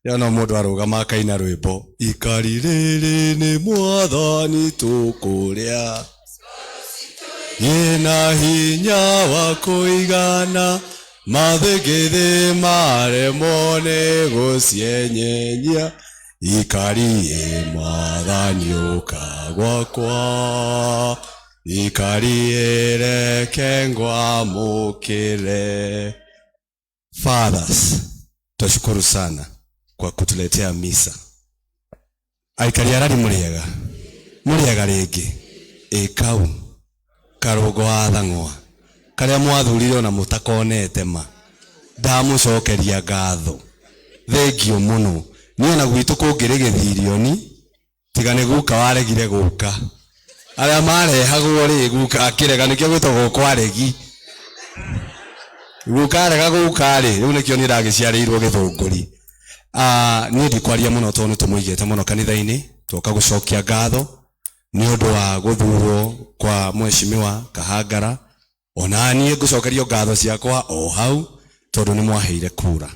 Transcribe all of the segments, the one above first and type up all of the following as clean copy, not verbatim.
Yana mundu arugama akaina rwimbo ikari riri ni mwathani tukuria yena hinya wa kuigana mathigithe maremwo ni gucienyenyia ikari mwathani uka gwakwa ikari reke ngwamukire. Fathers, tashukuru sana kwa kutuletea misa. Aikari arari muriaga ringi ikau karogo athangwa karia mwathurire na mutakonete ma ndamucokeria ngatho. Thengio muno niona gwitu kungiri githirioni tigane guka waregire guka aria marehagwo ri guka akirega nikio gwitagwo kwaregi guka rega guka ri riu nikio ni ndagiciarirwo githunguri. Ni ndikwaria muno tondu tumuigete muno kanitha-ini tuka gucokia ngatho ni undu wa guthurwo kwa mheshimiwa Kahangara. Ona nie ngucokerio ngatho ciakwa o hau tondu ni mwaheire kura.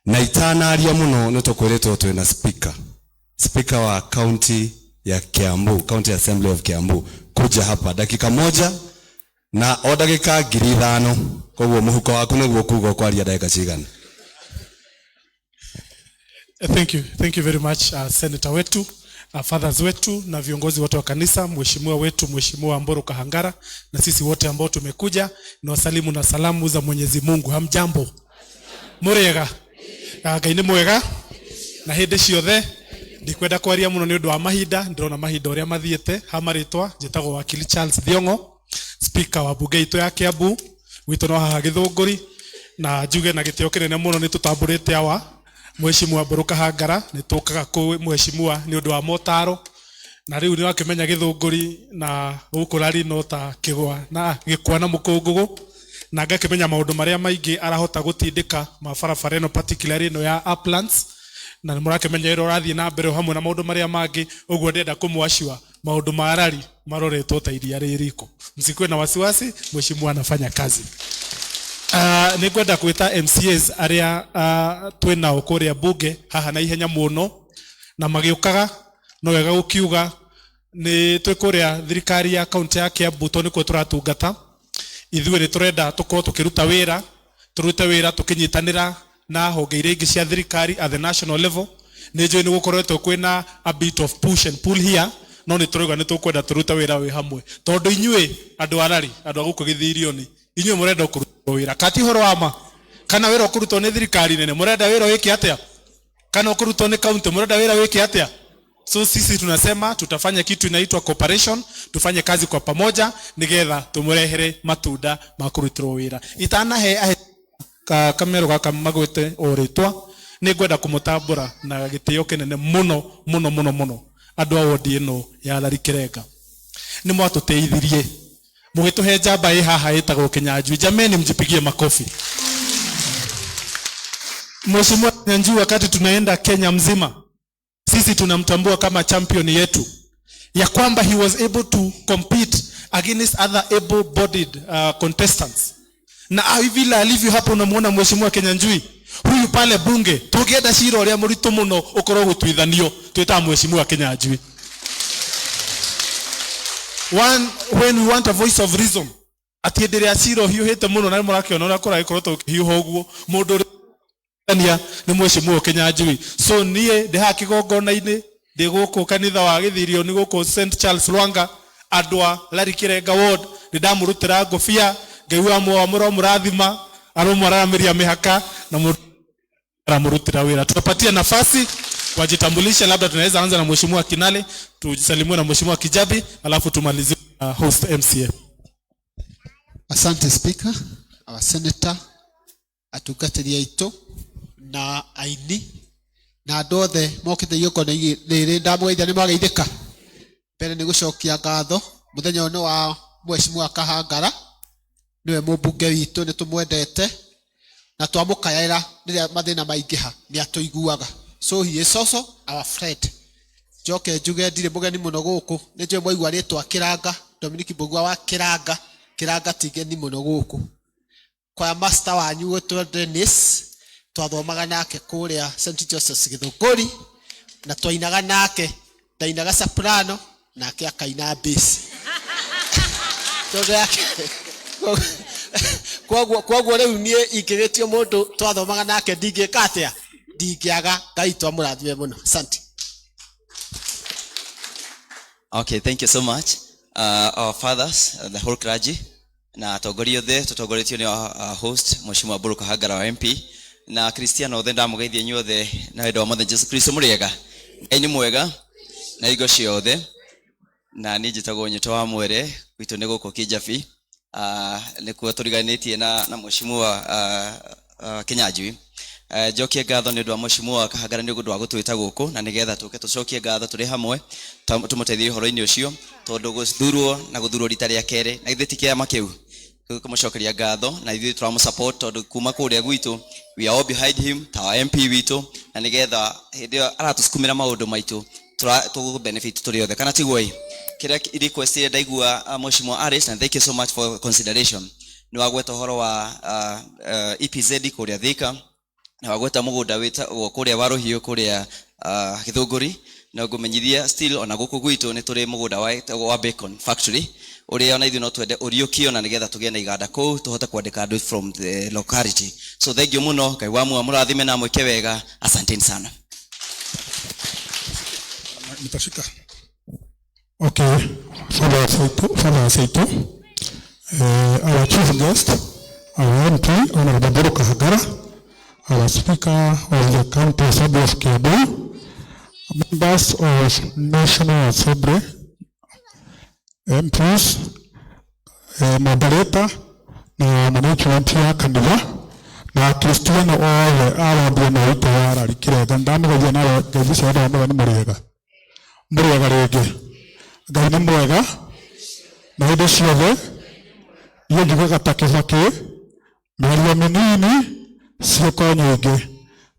Na itanaria muno ni tukwiritwo twina speaker wa county ya Kiambu, County Assembly of Kiambu kuja hapa dakika moja na o dakika 5,000 koguo muhuko waku niguo kugo kwaria dakika cigana. Thank you very much Senator wetu, fathers wetu na viongozi wote wa kanisa, mheshimiwa wetu Mheshimiwa Mburu Kahangara na sisi wote ambao tumekuja na wasalimu na salamu za Mwenyezi Mungu. Hamjambo? Muriega? Ngai ni mwega na hindi ciothe ndikwenda kwaria muno ni undu wa mahinda. Ndirona mahinda uria mathiete. Hamaritwa njitagwo wakili Charles Thiongo, speaker wa bunge itu ya Kiambu witu no haha Githunguri, na njuge na gitio kinene muno ni tutamburite awa Mheshimiwa Mburu Kahangara ni tukaga ku mheshimiwa ni undu wa motaro na riu ni wakimenya Githunguri na gukurari no ta kigwa na gikwa na mukungugu na ngakimenya maundu maria maingi arahota gutindika mabarabara ino particularly ino ya Uplands na murakimenya iro rathie na mbere hamwe na maundu maria mangi. Uguo ndenda kumwashua maundu marari maroretwo ta iria ririko. Msikwe na wasiwasi, mheshimiwa anafanya kazi. Ni kwenda kwita MCAs aria twina ukuria bunge haha na ihenya muno na magiukaga no wega gukiuga ni twikuria thirikari ya county ya Kiambu to niko turatungata. Ithuĩ ni turenda tukorwo tukiruta wira, turute wira tukinyitanira na honge iria ingi cia thirikari at the national level. Ni njui ni gukoretwo kwina a bit of push and pull here, no ni turuga ni tukwenda turuta wira wi hamwe tondu inyui andu arari andu aguku Githirioni inyui murenda kuruta wira kati horo ama kana wira kurutwo ni thirikari nene murenda wira wiki atia kana kurutwo ni county murenda wira wiki atia. So sisi tunasema tutafanya kitu inaitwa cooperation, tufanye kazi kwa pamoja nigetha tumurehere matunda makurutirwo wira. Itanahe kamero gaka magwete oritwa ni ngwenda kumutambura na gitio kinene muno andu a wodi ino ya Larikirenga ni mwatuteithirie mugituhe njamba i haha itagwo Kinyanjui. Jameni, mjipigie makofi. Mheshimiwa Kinyanjui wakati tunaenda Kenya mzima sisi tunamtambua kama champion yetu ya kwamba he was able to compete against other able-bodied contestants. Na hivi alivyo hapo unamuona Mheshimiwa Kinyanjui huyu pale bunge tugienda cira uria muritu muno ukorwo gutwithanio twita Mheshimiwa Kinyanjui. When we want a voice of reason atienderea cira hiuhite muno na murakiona uria kuraikorwo tukihiuha uguo mundu ni Mheshimiwa Kinyanjui. So nie ndeha kigongona-ini ndi guku kanitha wa Githirioni guku St Charles Lwanga andwa Larikirenga ward ndamurutira ngofia Ngai wa mwa murathima aromwaramiria mihaka na murutira wira. Tupatie nafasi wajitambulishe, labda tunaweza anza na Mheshimiwa Kinale, tujisalimue na Mheshimiwa Kijabi alafu tumalizie host MCA. Asante Speaker, our senator atugatiria itu na aini na ndothe mokite yuko na riri ndamweithia ni mageithika mbere ni gucokia ngatho muthenya ono wa Mheshimiwa Kahangara niwe mubunge witu ni tumwendete na twamukayaira riria mathina maingiha ni atuiguaga. So he is also our friend. Joke njuge ndire mugeni muno guku ni njwe mwaigua ritwa Kiranga Dominic Mbugua wa Kiranga tigeni muno guku kwa master wanyu wetu Dennis twathomaga nake kuria St Joseph's Githunguri na twainaga nake ndainaga soprano nake akaina bass todo yake kwa leo nie ikiretio mundu twathomaga nake ndingikatia ndingiaga Ngai twamurathime muno asante. Okay, thank you so much. Our fathers, the whole clergy, na atongoria othe tutongoretio ni host Mheshimiwa Mburu Kahangara wa MP na Christian othe ndamugeithia nyuothe na wendo wa Mwathani Jesu Kristo muriega. Ngai ni mwega na igo ciothe na ni njitagwo Nyito wa Mwere gwitu ni guko Kijabi. Nikuo turiganitie na Mheshimiwa Kinyanjui. Jokie ngatho ni ndu wa Mheshimiwa Kahangara ni gundu wa gutwita guku na nigetha tuke tucokie ngatho turi hamwe tumuteithie horo-ini ucio tondu guthurwo na guthurwo rita ria kere na ithe tikia makiu kumucokeria ngatho na ithe turamu support tondu kuma kuria gwitu we are all behind him ta MP witu na nigetha hindio aratusukumira maundu maitu tu benefit turi othe kana tigwoi kira request ire ndaigua Mheshimiwa Aris and thank you so much for consideration ni wagweta horo wa EPZ kuria Thika na wagweta mugunda wita kuria Waruhiu kuria Githunguri na ngumenyithia still ona guku gwitu ni turi mugunda wa Bacon factory uria ona ithu no twende uriukio na nigetha tugie na iganda ku tuhote kwandika andu from the locality. So thank you muno Ngai wa murathime na mwike wega asanteni sana. Nitashika. Okay, Father Saito, our chief guest, our MP, Honorable Mburu Kahangara, our Speaker of the County Assembly of Kiambu, members of National Assembly, MPs, moderator, na management ya kanitha, na Kristiano ole awaambia na wito wara likirega ndamugeithia nawe ngeithi cia andu amwe ni muriega rĩngĩ Ngai nĩ mwega na hĩndĩ ciothe iyo njugaga ta Kĩbakĩ mĩario mĩnini ciĩko nyingĩ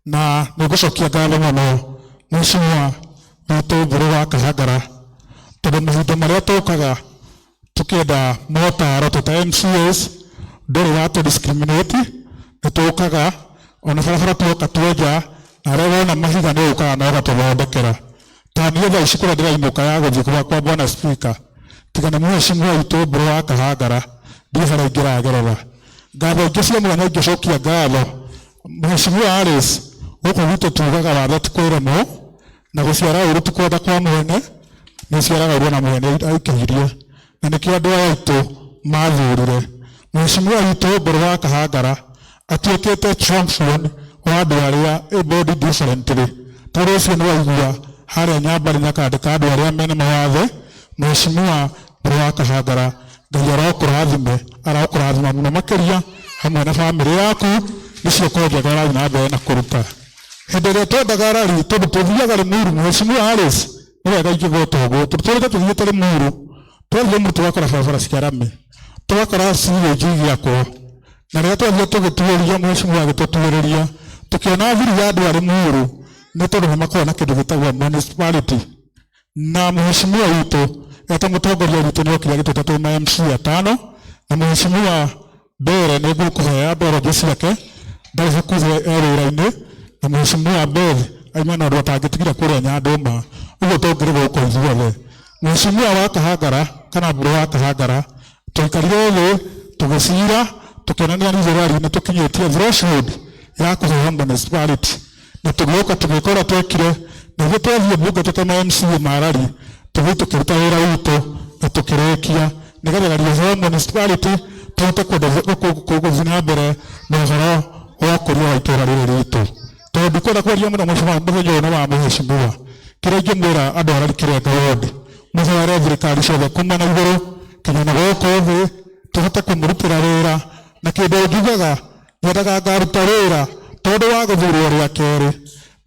na nĩngũcokia ngatho mũno Mheshimiwa witũ Mburu wa Kahangara tondũ mahinda marĩa tũkaga tũkĩenda motaro tũta MCAs ndũrĩ watũ discriminate nĩtũkaga ona barabara tuoka tuenja na arĩa wona mahiga nĩ ũkaga na ũgatũthondekera tani thaa ici kũrĩa ndĩrainũka ya gũthiĩ kwa Bwana Speaker tiga nĩ Mheshimiwa witũ Mburu wa Kahangara ndiĩ harĩa ingĩragerera ngatho ingĩ cia mwanya ingĩcokia ngatho Mheshimiwa Aris gũkũ gwitũ tugaga watho ti kwĩremwo na gũciara ũru ti kwenda kwa mwene nĩ ciaraga ũru na mwene aikĩirie na nĩkĩo andũ aya aitũ mathurire Mheshimiwa witũ Mburu wa Kahangara atuĩkĩte champion wa andũ arĩa able differently tondũ ũcio nĩ waigua harĩa Nyambari nyakandĩka andũ arĩa mena mawathe Mheshimiwa Mburu wa Kahangara Ngai arokũrathima mũno makĩria hamwe na bamĩrĩ yaku nĩcio ko njega ũrathiĩ na mbere na kũruta hĩndĩ ĩrĩa twendaga rari tondũ tũthiaga Limuru Mheshimiwa Aris nĩ wega ingĩgweta ũguo tũtũrĩte tũthiĩte Limuru twathiĩ Limuru tũgakora barabara ciarame tũgakora sewage gĩakwo na rĩrĩa twathiĩ tũgĩtuĩria Mheshimiwa agĩtũtuĩrĩria tũkĩona thiri ya andũ a Limuru nĩ tondũ nĩmakoragwo na kĩndũ gĩtagwo municipality na Mheshimiwa witũ eta mũtongoria witũ nĩ okire agĩtwĩta twĩ ma MC atano na Mheshimiwa Mbere nĩ ngũkũhea ndorojo ciake ndarĩ hakuhĩ wĩra-inĩ na Mheshimiwa Mbere aima na andũ atangĩtigire kũrĩa Nyandũma ũguo tũngĩrĩ gũkũ ithuothe Mheshimiwa wa Kahangara kana Mburu wa Kahangara tũikarire thĩ tũgĩcira tũkĩonania nĩ nĩ tũkinyĩtie threshold ya kũheo municipality na tũgĩũka tũgĩkora twekire na ithuĩ twathiĩ mbunge tũta ma MCA marari tũgĩĩ tũkĩruta wĩra witũ na tũkĩrĩkia nĩgetha rĩheo municipality tũhote gũthiĩ na mbere na ũhoro wa ũkũria wa itũũra rĩrĩ ritũ tondũ ndikwenda kwaria mũno mũthenya ũyũ wa Mheshimiwa kĩrĩa ingĩmwĩra andũ arĩa Kĩrenga ward mũhoere thirikari ciothe kuma na igũrũ nginya na gũkũ thĩ tũhote kũmũrutĩra wĩra na kĩndũ njugaga nyendaga ngaruta wĩra tondũ wa gũthurwo rĩa kerĩ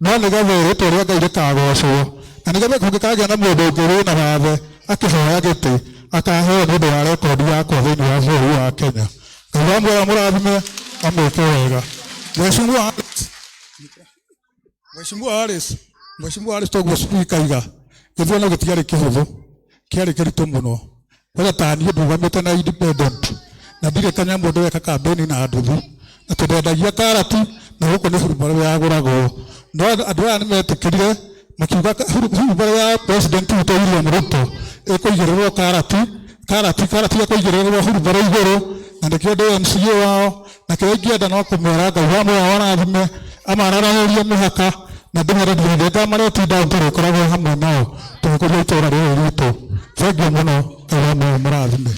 no nĩgetha rĩtwa rĩa Ngai rĩkagocwo na nĩgetha kũngĩkagĩa na mũndũ ũngĩ wĩna wathe akĩhoya gĩtĩ akaheo nĩ ũndũ wa rekondi yakwa thĩinĩ wa bũrũri wa Kenya Ngai wa mwega mũrathime amwĩke wega Mheshimiwa Aris toguo speaker iga gĩthurano gĩtiarĩ kĩhũthũ kĩarĩ kĩritũ mũno wega ta niĩ ndũgamĩte na independent na ndirĩ kanyamũ ndĩreka kambeni na nduthi na tũndendagia karati na huko nĩ hurumbarũ yagũragwo no andũ aya nĩ metĩkĩrire makiuga hurumbarũ ya president Ruto William Ruto ĩkũigĩrĩrwo karati ĩkũigĩrĩrwo hurumbarũ igũrũ na nĩkĩo ndĩ MCA wao na kĩrĩa ingĩenda no kũmwĩra Ngai wa muoyo arathime amararagĩrie mĩhaka na ndĩmerĩrie ndenga marĩa tinda tũrĩkoragwo hamwe nao tũgĩkũria itũũra rĩrĩ ritũ. Thengiũ mũno, Ngai wa muoyo mũrathime.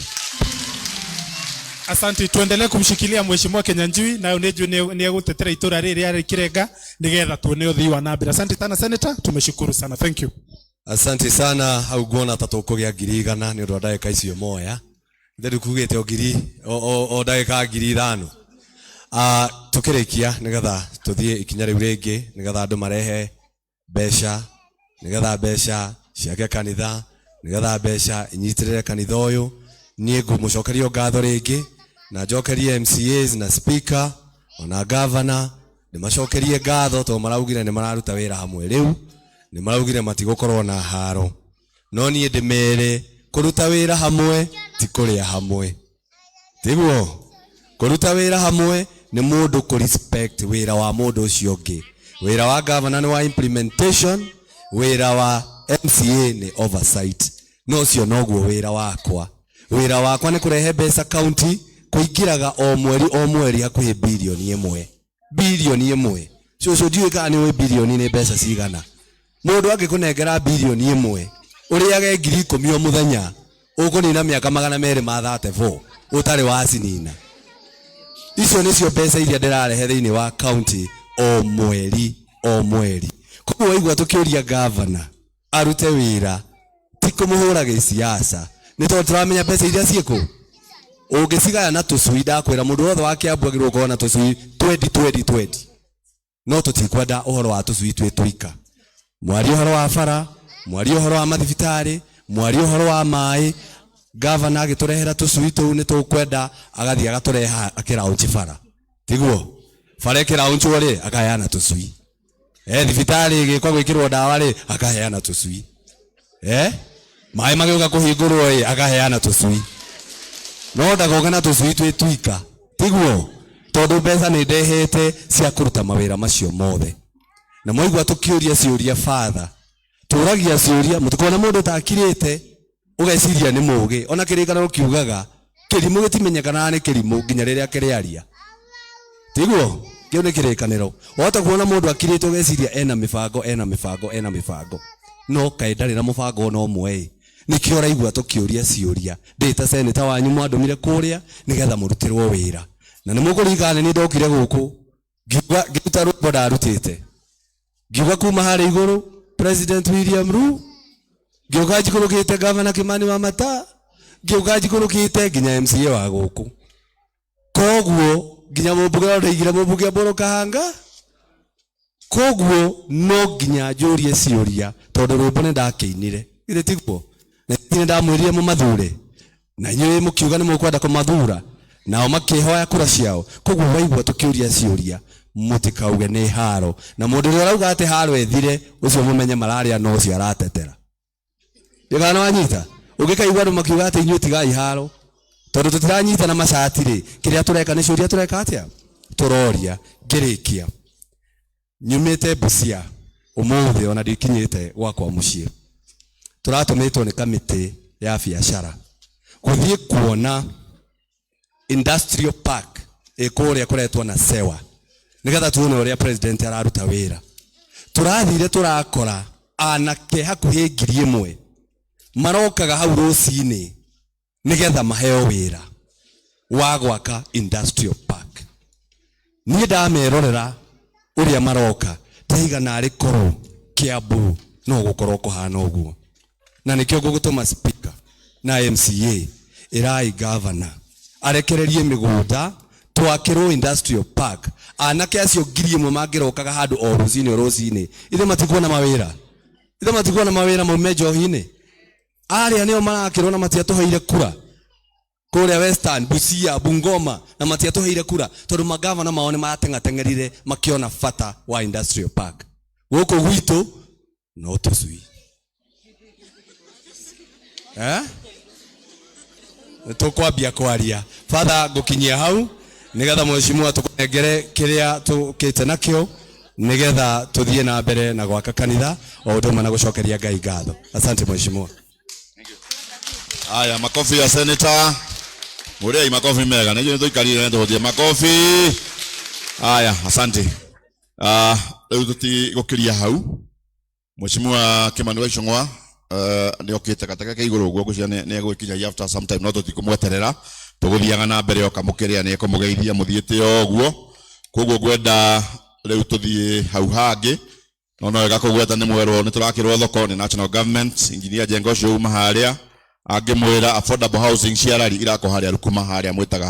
Asante, tuendelee kumshikilia mheshimiwa Kinyanjui nayo ni egũtetera itũra rĩrĩ rĩa Kirenga nigetha tuone ũthii wa nambere. Asante sana senator, tumeshukuru sana. Thank you. Asante sana. Hau nguona ta tũkũgĩa 100 nĩ ũndũ wa ndagĩka icio moya. Ndĩrĩ kugĩte o ndagĩka 5,000. Tukĩrĩkia nĩgetha tũthiĩ ikinya rĩu rĩngĩ nĩgetha andũ marehe mbeca nĩgetha mbeca ciake kanitha nĩgetha mbeca inyitĩrĩre kanitha ũyũ. Niĩ ngũmũcokeria ngatho rĩngĩ na njokerie MCAs na speaker ona governor ndĩmacokerie ngatho tondũ maraugire nĩ mararuta wĩra hamwe. Rĩu nĩ maraugire matigũkorwo na haro, no niĩ ndĩmere kũruta wĩra hamwe ti kũrĩa hamwe. Tiguo kũruta wĩra hamwe nĩ mũndũ kũ respect wĩra wa mũndũ ũcio ũngĩ. Wĩra wa governor nĩ wa implementation, wĩra wa MCA nĩ oversight. No ũcio noguo wĩra wakwa. Wĩra wakwa nĩ kũrehe mbeca county kũingĩraga o mweri hakuhĩ bilioni 1. Cũcũ ndiũĩ kana nĩ ũĩ bilioni nĩ mbeca cigana. Mũndũ angĩkũnengera bilioni 1 ũrĩage 10,000 o mũthenya ũkũnina mĩaka 234 ũtarĩ wacinina. Icio nĩcio mbeca iria ndĩrarehe thĩinĩ wa county o mweri. Koguo waigua tũkĩũria governor arute wĩra ti kũmũhũra gĩciaca nĩ tondũ tũramenya mbeca iria ciĩkũ. Ũngĩcigaya na tũcui ndakwĩra mũndũ wothe wa Kiambu agĩrĩirwo gũkorwo na tũcui 20. No tũtikwenda ũhoro wa tũcui twĩ twika. Mwarie ũhoro wa bara, mwarie ũhoro wa mathibitarĩ, mwarie ũhoro wa maĩ. Governor agĩtũrehera tũcui tũu nĩ tũkwenda agathiĩ agatũreha akĩraũnji bara. Tiguo bara ĩkĩraũnjwo rĩ akaheana tũcui. Thibitarĩ ĩgĩkwa gwĩkĩrwo ndawa rĩ akaheana tũcui. Maĩ magĩũka kũhingũrwo rĩ akaheana tũcui. No ndagoka na tũcui twĩ twika. Tiguo tondũ mbeca nĩ ndehete cia kũruta mawĩra macio mothe. Na mwaigua tũkĩũria ciũria father, tũragia ciũria mũtikona mũndũ takirĩte ũgeciria nĩ mũũgĩ. Ona kĩrĩkanĩro kiugaga kĩrimũ gĩtimenyekanaga nĩ kĩrimũ nginya rĩrĩa kĩrĩaria. Tiguo kĩu nĩ kĩrĩkanĩro. Wahota kuona mũndũ akirĩte ũgeciria ena mĩbango. No kaĩ ndarĩ na mũbango no ũmwe. Nĩkĩo ũraigua tũkĩũria ciũria. Ndĩta senator wanyu mwandũmire kũrĩa nĩgetha mũrutĩrwo wĩra. Na nĩ mũkũririkana nĩ ndokire gũkũ ngĩruta rwĩmbo ndarutĩte. Ngiuga kuma harĩa igũrũ President William Ruto, ngiuga njikũrũkĩte Governor Kimani Wamatta, ngiuga njikũrũkĩte nginya MCA wa gũkũ. Koguo nginya mũmbunge ndaigire mũmbunge Mbũrũ Kahanga. Koguo no nginya njũrie ciũria tondũ rwĩmbo nĩ ndakĩinire. Githĩ tiguo? Na nĩ ndamwĩrire mũmathure. Na inyuĩ mũkiuga nĩ mũkwenda kũmathura. Nao makĩhoya kura ciao. Koguo waigua tũkĩũria ciũria mũtikauge nĩ haro. Na mũndũ ũrĩa arauga atĩ haro ethire ũcio mũmenye malaria no ũcio aratetera. Ndĩgana wanyita. Ũngĩkaigua andũ makiuga atĩ inyuĩ tigai haro. Tondũ tũtiranyita na macati rĩ. Kĩrĩa tũreka nĩ ciũria tũreka atĩa? Tũroria. Ngĩrĩkia. Nyumĩte Busia ũmũthĩ ona ndikinyĩte gwakwa mũciĩ. Tũratũmĩtwo nĩ kamĩtĩ ya biacara gũthiĩ kuona industrial park ĩkũrĩa kũretwo na Sewa nĩgetha tuone ũrĩa president araruta wĩra. Tũrathire tũrakora anake hakuhĩ 1,000 marokaga hau rũcinĩ nĩgetha maheo wĩra wa gwaka industrial park. Niĩ ndamerorera ũrĩa maroka taigana arĩ korwo Kiambu no gũkorwo kũhana ũguo. Na nĩkĩo ngũgũtũma speaker na MCA ĩrai governor arekererie mĩgũnda twakĩrwo industrial park. Anake acio 1,000 mangĩrokaga handũ o rũcinĩ ithe matikuona mawĩra maume njohi-inĩ. Arĩa nĩo marakĩrwo na matiatũheire kura kũrĩa Western, Busia, Bungoma na matiatũheire kura tondũ magavana mao nĩ marateng'ateng'erire makĩona bata wa industrial park. Gũkũ gwitũ no tũcui. Tũkwambia kwaria. Father ngũkinyia hau nigetha mheshimiwa tukunengere kiria tukite nakio nigetha tuthie na mbere na gwaka kanitha o ndoma na gucokeria Ngai ngatho. Asante mheshimiwa. Haya, makofi ya senator. Muria makofi mega. Ndio tuikarire ndio makofi. Haya, asante. Leo tutigokiria hau. Mheshimiwa Kimani wa Icung'wa ni okite kataka ke iguru gwo gucia ni egwikinya after some time no tutikumweterera tuguthiaga na mbere okamukiria ni ekumugeithia muthiite ogwo koguo gwenda riu tuthie hau hangi no wega kugweta ni mwerwo ni turakirwo thoko ni national government engineer jengo cio uma haria angimwira affordable housing ciarari irako haria rukuma haria mwitaga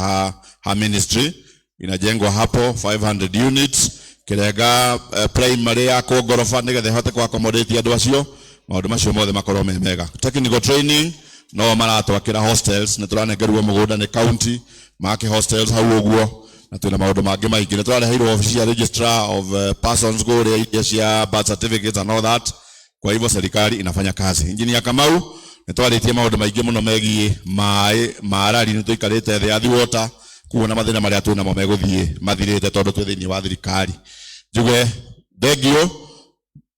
ha ministry inajengwa hapo 500 units kirenga primary ya ko gorofa nigethe hote kwa accommodate andu acio maundu macio mothe makorwo me mega. Technical training no maratwakira hostels ni turanengerwo mugunda ni county make hostels hau uguo na tuna maundu mangi maingi ni turareheirwo office ya registrar of persons go iria cia birth certificates and all that. Kwa hivyo serikali inafanya kazi. Engineer Kamau ni twaritie maundu maingi muno megie mai marari ni tuikarite the other water kuona mathina maria tuna mo meguthie mathirite tondu twi thiini wa thirikari. Njuge thengio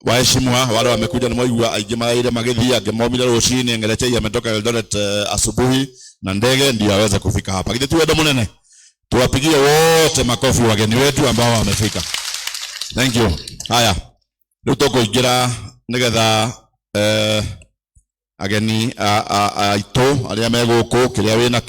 waheshimiwa wale wamekuja na mwaigua aingĩ maire magithia angĩmomire rũcinĩ Ngereche ametoka Eldoret asubuhi na ndege ndio aweza kufika hapa. Githĩ tuwe ndo munene tuwapigie wote makofi wageni wetu ambao wamefika. Thank you. Haya rĩu tũkũingĩra nigetha ageni aitũ arĩa megũkũ kĩrĩa wĩna